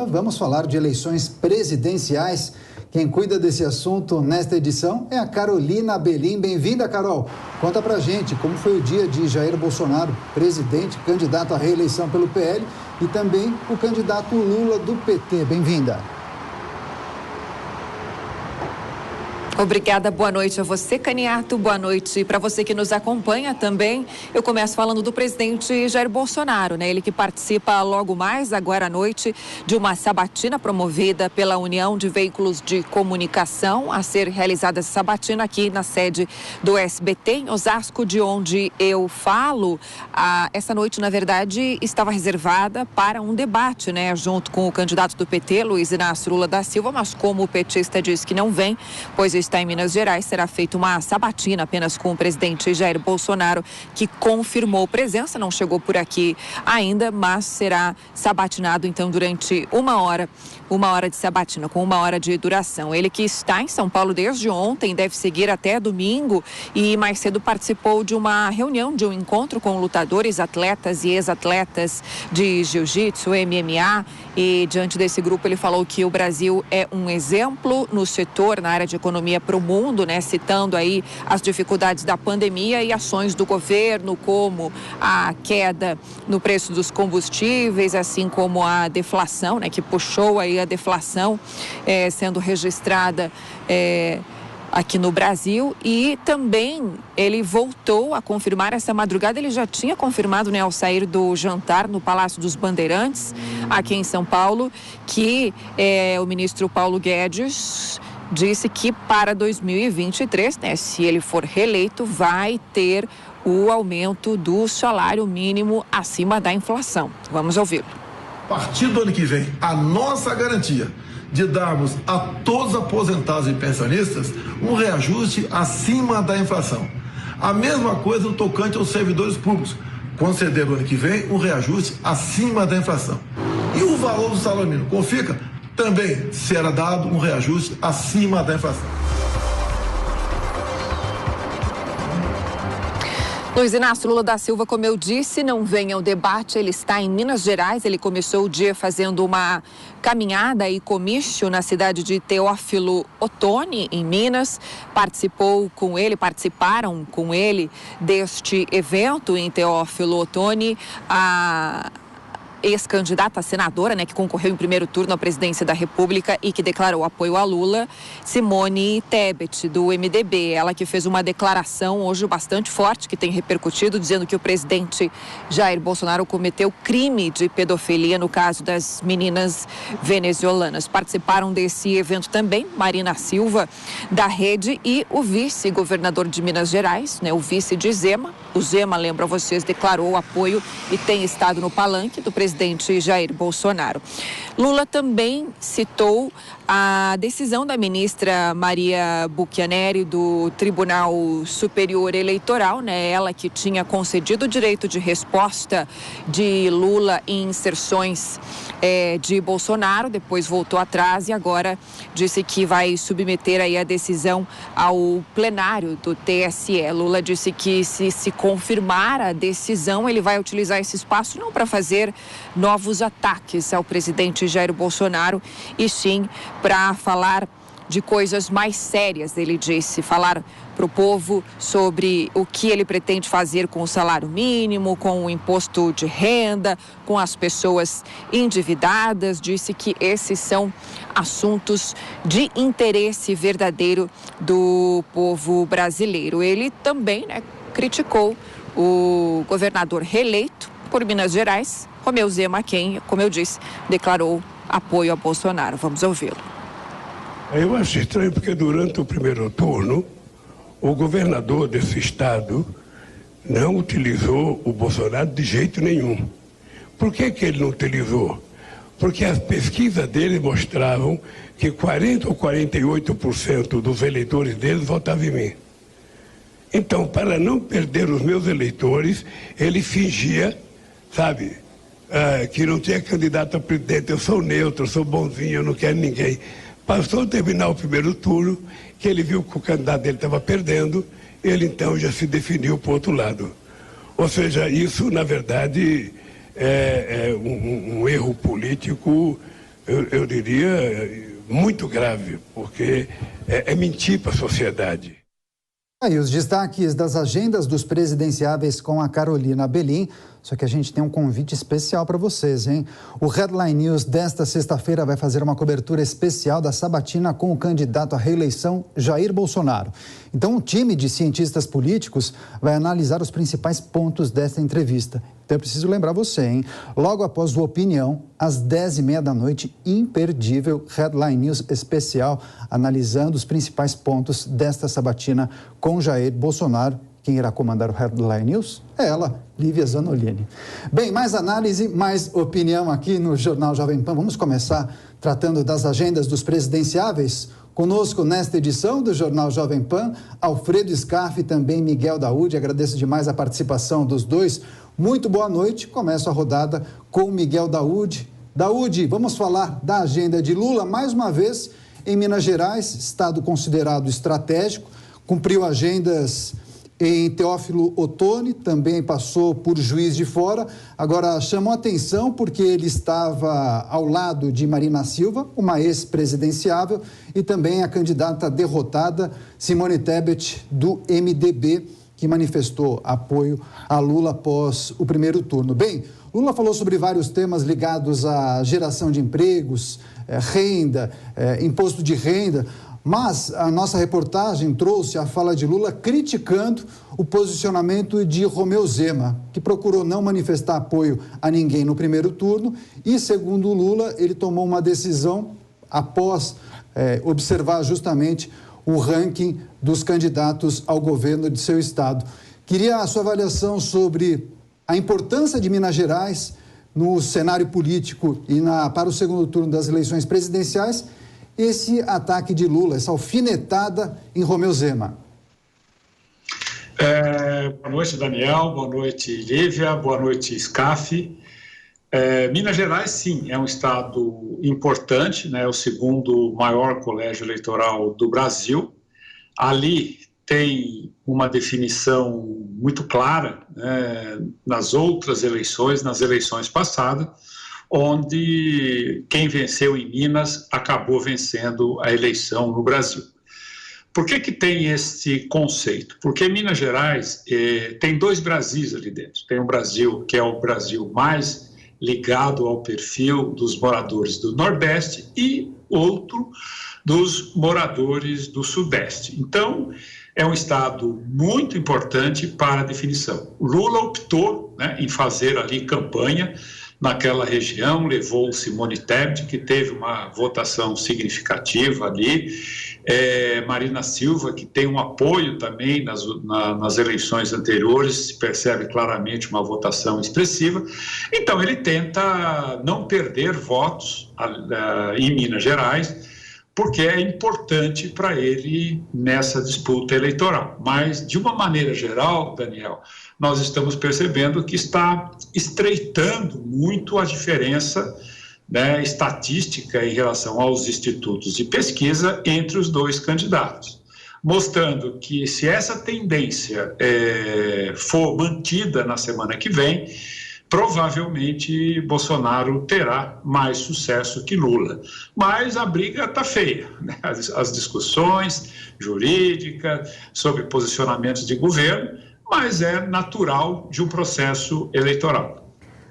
Lula, vamos falar de eleições presidenciais. Quem cuida desse assunto nesta edição é a Carolina Belim. Bem-vinda, Carol. Conta pra gente como foi o dia de Jair Bolsonaro, presidente, candidato à reeleição pelo PL, e também o candidato Lula do PT. Bem-vinda. Obrigada, boa noite a você, Caniato, boa noite para você que nos acompanha também. Eu começo falando do presidente Jair Bolsonaro, né? Ele que participa logo mais, agora à noite, de uma sabatina promovida pela União de Veículos de Comunicação, a ser realizada essa sabatina aqui na sede do SBT, em Osasco, de onde eu falo. Essa noite, na verdade, estava reservada para um debate, né? Junto com o candidato do PT, Luiz Inácio Lula da Silva, mas como o petista disse que não vem, pois está em Minas Gerais, será feita uma sabatina apenas com o presidente Jair Bolsonaro, que confirmou presença, não chegou por aqui ainda, mas será sabatinado então durante uma hora de sabatina, com 1 hora de duração. Ele que está em São Paulo desde ontem, deve seguir até domingo e mais cedo participou de uma reunião, de um encontro com lutadores, atletas e ex-atletas de jiu-jitsu, MMA, e diante desse grupo ele falou que o Brasil é um exemplo no setor, na área de economia para o mundo, né? Citando aí as dificuldades da pandemia e ações do governo, como a queda no preço dos combustíveis, assim como a deflação, né? Que puxou aí a deflação sendo registrada aqui no Brasil. E também ele voltou a confirmar essa madrugada, ele já tinha confirmado, né, ao sair do jantar no Palácio dos Bandeirantes, aqui em São Paulo, que o ministro Paulo Guedes disse que para 2023, né, se ele for reeleito, vai ter o aumento do salário mínimo acima da inflação. Vamos ouvi-lo. A partir do ano que vem, a nossa garantia de darmos a todos os aposentados e pensionistas um reajuste acima da inflação. A mesma coisa no tocante aos servidores públicos, conceder no ano que vem um reajuste acima da inflação. E o valor do salário mínimo, como fica? Também será dado um reajuste acima da inflação. Luiz Inácio Lula da Silva, como eu disse, não vem ao debate, ele está em Minas Gerais, ele começou o dia fazendo uma caminhada e comício na cidade de Teófilo Otoni, em Minas. Participaram com ele deste evento em Teófilo Otoni a ex-candidata a senadora, né, que concorreu em primeiro turno à presidência da República e que declarou apoio a Lula, Simone Tebet, do MDB. Ela que fez uma declaração hoje bastante forte, que tem repercutido, dizendo que o presidente Jair Bolsonaro cometeu crime de pedofilia no caso das meninas venezuelanas. Participaram desse evento também Marina Silva, da Rede, e o vice-governador de Minas Gerais, né, o vice de Zema. O Zema, lembro a vocês, declarou apoio e tem estado no palanque do presidente Jair Bolsonaro. Lula também citou a decisão da ministra Maria Buchianeri do Tribunal Superior Eleitoral, né? Ela que tinha concedido o direito de resposta de Lula em inserções de Bolsonaro, depois voltou atrás e agora disse que vai submeter aí a decisão ao plenário do TSE. Lula disse que se confirmar a decisão, ele vai utilizar esse espaço não para fazer novos ataques ao presidente Jair Bolsonaro, e sim para falar de coisas mais sérias, ele disse, falar para o povo sobre o que ele pretende fazer com o salário mínimo, com o imposto de renda, com as pessoas endividadas. Disse que esses são assuntos de interesse verdadeiro do povo brasileiro. Ele também, né, criticou o governador reeleito por Minas Gerais, Romeu Zema, quem, como eu disse, declarou apoio a Bolsonaro. Vamos ouvi-lo. Eu acho estranho porque durante o primeiro turno, o governador desse estado não utilizou o Bolsonaro de jeito nenhum. Por que ele não utilizou? Porque as pesquisas dele mostravam que 40% ou 48% dos eleitores dele votavam em mim. Então, para não perder os meus eleitores, ele fingia, sabe, que não tinha candidato a presidente. Eu sou neutro, eu sou bonzinho, eu não quero ninguém. Passou a terminar o primeiro turno, que ele viu que o candidato dele estava perdendo, ele então já se definiu para o outro lado. Ou seja, isso, na verdade, é um erro político eu diria, muito grave, porque é mentir para a sociedade. Aí os destaques das agendas dos presidenciáveis com a Carolina Belim. Só que a gente tem um convite especial para vocês, hein? O Headline News desta sexta-feira vai fazer uma cobertura especial da sabatina com o candidato à reeleição Jair Bolsonaro. Então, um time de cientistas políticos vai analisar os principais pontos desta entrevista. Então, eu preciso lembrar você, hein? Logo após o Opinião, às 10h30 da noite, imperdível Headline News especial, analisando os principais pontos desta sabatina com Jair Bolsonaro. Quem irá comandar o Headline News? É ela, Lívia Zanolini. Bem, mais análise, mais opinião aqui no Jornal Jovem Pan. Vamos começar tratando das agendas dos presidenciáveis. Conosco nesta edição do Jornal Jovem Pan, Alfredo Scarfe e também Miguel Daúde. Agradeço demais a participação dos dois. Muito boa noite. Começo a rodada com o Miguel Daúde. Daúde, vamos falar da agenda de Lula. Mais uma vez, em Minas Gerais, estado considerado estratégico, cumpriu agendas em Teófilo Otoni, também passou por Juiz de Fora. Agora chamou atenção porque ele estava ao lado de Marina Silva, uma ex-presidenciável, e também a candidata derrotada Simone Tebet, do MDB, que manifestou apoio a Lula após o primeiro turno. Bem, Lula falou sobre vários temas ligados à geração de empregos, renda, imposto de renda. Mas a nossa reportagem trouxe a fala de Lula criticando o posicionamento de Romeu Zema, que procurou não manifestar apoio a ninguém no primeiro turno e, segundo Lula, ele tomou uma decisão após observar justamente o ranking dos candidatos ao governo de seu estado. Queria a sua avaliação sobre a importância de Minas Gerais no cenário político e para o segundo turno das eleições presidenciais. Esse ataque de Lula, essa alfinetada em Romeu Zema. Boa noite, Daniel. Boa noite, Lívia. Boa noite, Scarfe. Minas Gerais, sim, é um estado importante, né? O segundo maior colégio eleitoral do Brasil. Ali tem uma definição muito clara, né, nas outras eleições, nas eleições passadas, onde quem venceu em Minas acabou vencendo a eleição no Brasil. Por que tem esse conceito? Porque Minas Gerais tem dois Brasis ali dentro. Tem um Brasil que é o Brasil mais ligado ao perfil dos moradores do Nordeste e outro dos moradores do Sudeste. Então, é um estado muito importante para a definição. O Lula optou, né, em fazer ali campanha naquela região, levou Simone Tebet, que teve uma votação significativa ali, Marina Silva, que tem um apoio também nas eleições anteriores, se percebe claramente uma votação expressiva. Então, ele tenta não perder votos em Minas Gerais, porque é importante para ele nessa disputa eleitoral. Mas, de uma maneira geral, Daniel, nós estamos percebendo que está estreitando muito a diferença, né, estatística em relação aos institutos de pesquisa entre os dois candidatos, mostrando que se essa tendência for mantida na semana que vem, provavelmente Bolsonaro terá mais sucesso que Lula. Mas a briga está feia, né? As discussões jurídicas sobre posicionamentos de governo, mas é natural de um processo eleitoral.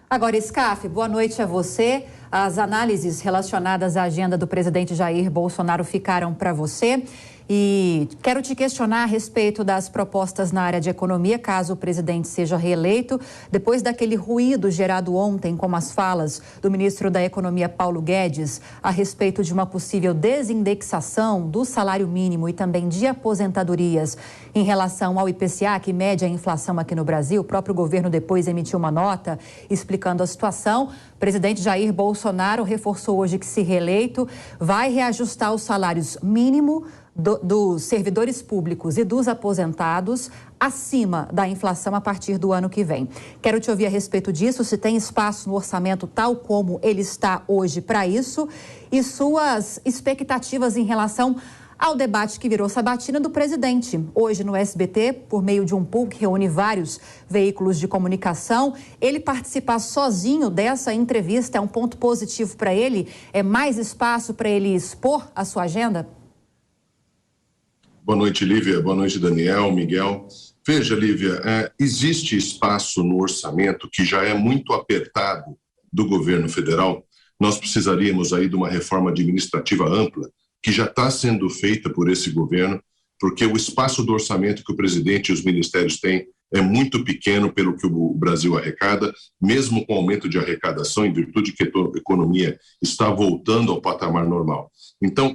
Agora, Scarfe, boa noite a você. As análises relacionadas à agenda do presidente Jair Bolsonaro ficaram para você. E quero te questionar a respeito das propostas na área de economia, caso o presidente seja reeleito, depois daquele ruído gerado ontem com as falas do ministro da Economia, Paulo Guedes, a respeito de uma possível desindexação do salário mínimo e também de aposentadorias em relação ao IPCA, que mede a inflação aqui no Brasil. O próprio governo depois emitiu uma nota explicando a situação. O presidente Jair Bolsonaro reforçou hoje que, se reeleito, vai reajustar os salários mínimo dos servidores públicos e dos aposentados acima da inflação a partir do ano que vem. Quero te ouvir a respeito disso, se tem espaço no orçamento tal como ele está hoje para isso e suas expectativas em relação ao debate que virou sabatina do presidente. Hoje no SBT, por meio de um pool que reúne vários veículos de comunicação, ele participar sozinho dessa entrevista é um ponto positivo para ele? É mais espaço para ele expor a sua agenda? Boa noite, Lívia. Boa noite, Daniel, Miguel. Veja, Lívia, existe espaço no orçamento que já é muito apertado do governo federal. Nós precisaríamos aí de uma reforma administrativa ampla, que já está sendo feita por esse governo, porque o espaço do orçamento que o presidente e os ministérios têm é muito pequeno pelo que o Brasil arrecada, mesmo com o aumento de arrecadação, em virtude que a economia está voltando ao patamar normal. Então,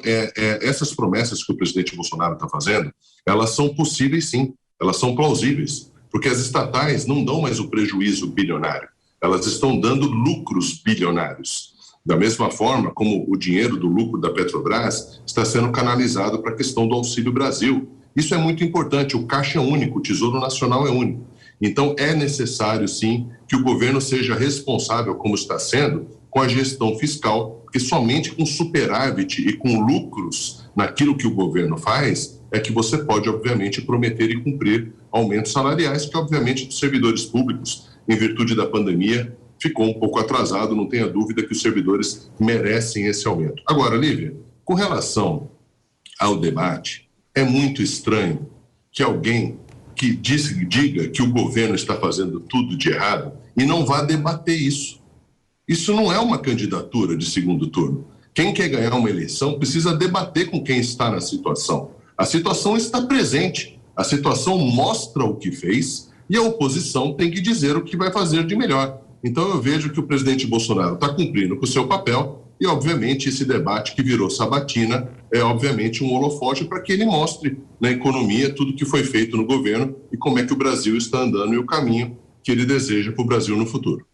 essas promessas que o presidente Bolsonaro está fazendo, elas são possíveis sim, elas são plausíveis, porque as estatais não dão mais o prejuízo bilionário, elas estão dando lucros bilionários. Da mesma forma como o dinheiro do lucro da Petrobras está sendo canalizado para a questão do Auxílio Brasil. Isso é muito importante, o caixa é único, o Tesouro Nacional é único. Então é necessário sim que o governo seja responsável, como está sendo, com a gestão fiscal, porque somente com superávit e com lucros naquilo que o governo faz é que você pode, obviamente, prometer e cumprir aumentos salariais, que obviamente dos servidores públicos, em virtude da pandemia, ficou um pouco atrasado, não tenha dúvida que os servidores merecem esse aumento. Agora, Lívia, com relação ao debate, é muito estranho que alguém que diga que o governo está fazendo tudo de errado e não vá debater isso. Isso não é uma candidatura de segundo turno. Quem quer ganhar uma eleição precisa debater com quem está na situação. A situação está presente, a situação mostra o que fez e a oposição tem que dizer o que vai fazer de melhor. Então eu vejo que o presidente Bolsonaro está cumprindo com o seu papel e, obviamente, esse debate que virou sabatina é, obviamente, um holofote para que ele mostre na economia tudo que foi feito no governo e como é que o Brasil está andando e o caminho que ele deseja para o Brasil no futuro.